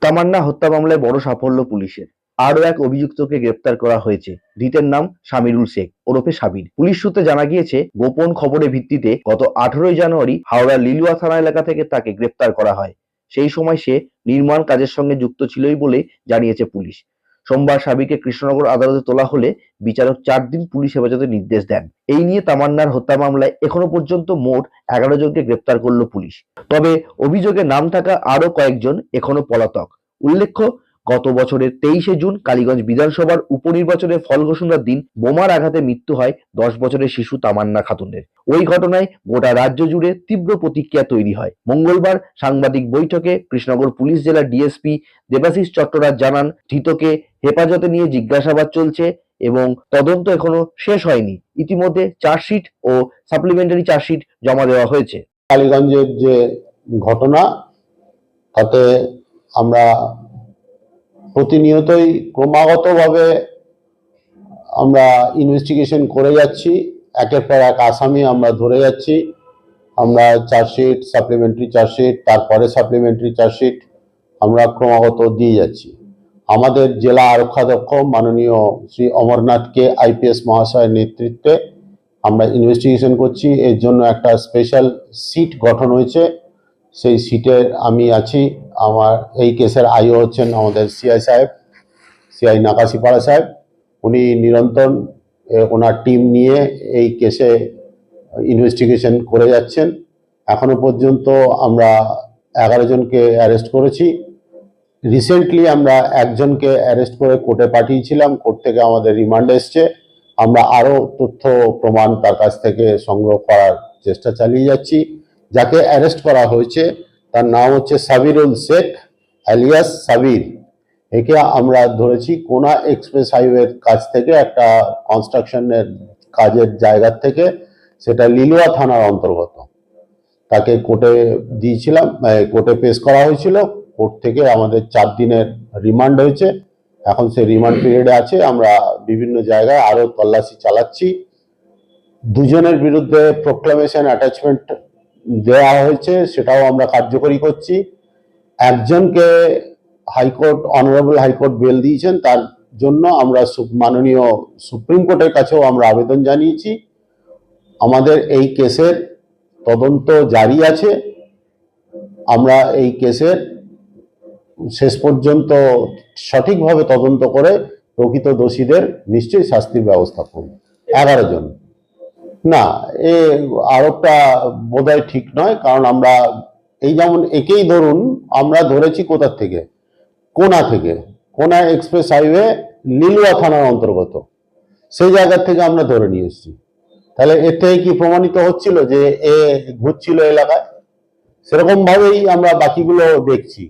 তামান্না হত্যা মামলায় বড় সাফল্য পুলিশের। আরও এক অভিযুক্তকে গ্রেপ্তার করা হয়েছে। ধৃতের নাম শামিরুল শেখ ওরফে সাবির। পুলিশ সূত্রে জানা গিয়েছে, গোপন খবরের ভিত্তিতে গত 18ই জানুয়ারি হাওড়ার লিলুয়া থানা এলাকা থেকে তাকে গ্রেপ্তার করা হয়। সেই সময় সে নির্মাণ কাজের সঙ্গে যুক্ত ছিলই বলে জানিয়েছে পুলিশ। সোমবার সাবিরকে কৃষ্ণনগর আদালতে তোলা হলে বিচারক 4 দিন পুলিশ হেফাজতের নির্দেশ দেন। এই নিয়ে তামান্নার হত্যা মামলায় এখনো পর্যন্ত মোট 11 জনকে গ্রেপ্তার করল পুলিশ। তবে অভিযোগে নাম থাকা আরও কয়েকজন এখনো পলাতক। উল্লেখ্য, গত বছরের 23শে জুন কালীগঞ্জ বিধানসভার উপনির্বাচনের ফল ঘোষণার দিন বোমার আঘাতে মৃত্যু হয় 10 বছরের শিশু তামান্না খাতুনের। ওই ঘটনায় গোটা রাজ্য জুড়ে তীব্র প্রতিক্রিয়া তৈরি হয়। মঙ্গলবার সাংবাদিক বৈঠকে কৃষ্ণনগর পুলিশ জেলার ডিএসপি দেবাশিস চট্টরাজ জানান, ধৃতকে হেফাজতে নিয়ে জিজ্ঞাসাবাদ চলছে এবং তদন্ত এখনো শেষ হয়নি। ইতিমধ্যে চার্জশিট ও সাপ্লিমেন্টারি চার্জশিট জমা দেওয়া হয়েছে। কালীগঞ্জের যে ঘটনা, তাতে আমরা প্রতিনিয়তই ক্রমাগতভাবে আমরা ইনভেস্টিগেশন করে যাচ্ছি। একের পর এক আসামি আমরা ধরে যাচ্ছি। আমরা চার্জশিট, সাপ্লিমেন্টারি চার্জশিট, তারপরে সাপ্লিমেন্টারি চার্জশিট আমরা ক্রমাগত দিয়ে যাচ্ছি। আমাদের জেলা আরক্ষাধ্যক্ষ মাননীয় শ্রী অমরনাথকে আইপিএস মহাশয়ের নেতৃত্বে আমরা ইনভেস্টিগেশন করছি। এর জন্য একটা স্পেশাল সিট গঠন হয়েছে। সেই সিটের আমি আছি। আমার এই কেসের আইও হচ্ছেন আমাদের সিআই সাহেব, সিআই নাকাশিপাড়া সাহেব। উনি নিরন্তর ওনার টিম নিয়ে এই কেসে ইনভেস্টিগেশন করে যাচ্ছেন। এখনো পর্যন্ত আমরা 11 জনকে অ্যারেস্ট করেছি। রিসেন্টলি আমরা একজনকে অ্যারেস্ট করে কোর্টে পাঠিয়েছিলাম। কোর্ট থেকে আমাদের রিমান্ড এসছে। আমরা আরও তথ্য প্রমাণ তার কাছ থেকে সংগ্রহ করার চেষ্টা চালিয়ে যাচ্ছি। যাকে অ্যারেস্ট করা হয়েছে তার নাম হচ্ছে সাবিরুল শেখ আলিয়াস সাবির। একে আমরা ধরেছি কোনা এক্সপ্রেস হাইওয়ের কাছ থেকে, একটা কনস্ট্রাকশনের কাজের জায়গার থেকে, সেটা লিলুয়া থানার অন্তর্গত। তাকে কোর্টে দিয়েছিলাম, কোর্টে পেশ করা হয়েছিল। কোর্ট থেকে আমাদের 4 দিনের রিমান্ড হয়েছে। এখন সে রিমান্ড পিরিয়ডে আছে। আমরা বিভিন্ন জায়গায় আরও তল্লাশি চালাচ্ছি। 2 জনের বিরুদ্ধে প্রোক্লামেশন অ্যাটাচমেন্ট দেওয়া হয়েছে, সেটাও আমরা কার্যকরী করছি। একজনকে হাইকোর্ট, অনারেবল হাইকোর্ট বেল দিয়েছেন, তার জন্য আমরা মাননীয় সুপ্রিম কোর্টের কাছেও আমরা আবেদন জানিয়েছি। আমাদের এই কেসের তদন্ত জারি আছে। আমরা এই কেসের শেষ পর্যন্ত সঠিকভাবে তদন্ত করে প্রকৃত দোষীদের নিশ্চয়ই শাস্তির ব্যবস্থা করব। 11 জন না, এ আরোপটা বোধহয় ঠিক নয়। কারণ আমরা এই যেমন একেই ধরুন, আমরা ধরেছি কোথা থেকে, কোনা থেকে, কোনা এক্সপ্রেস হাইওয়ে লিলুয়া থানার অন্তর্গত, সেই জায়গা থেকে আমরা ধরে নিয়ে এসেছি। তাহলে এর থেকে কি প্রমাণিত হচ্ছিল যে এ ঘুরছিল এলাকায়? সেরকম ভাবেই আমরা বাকিগুলো দেখছি।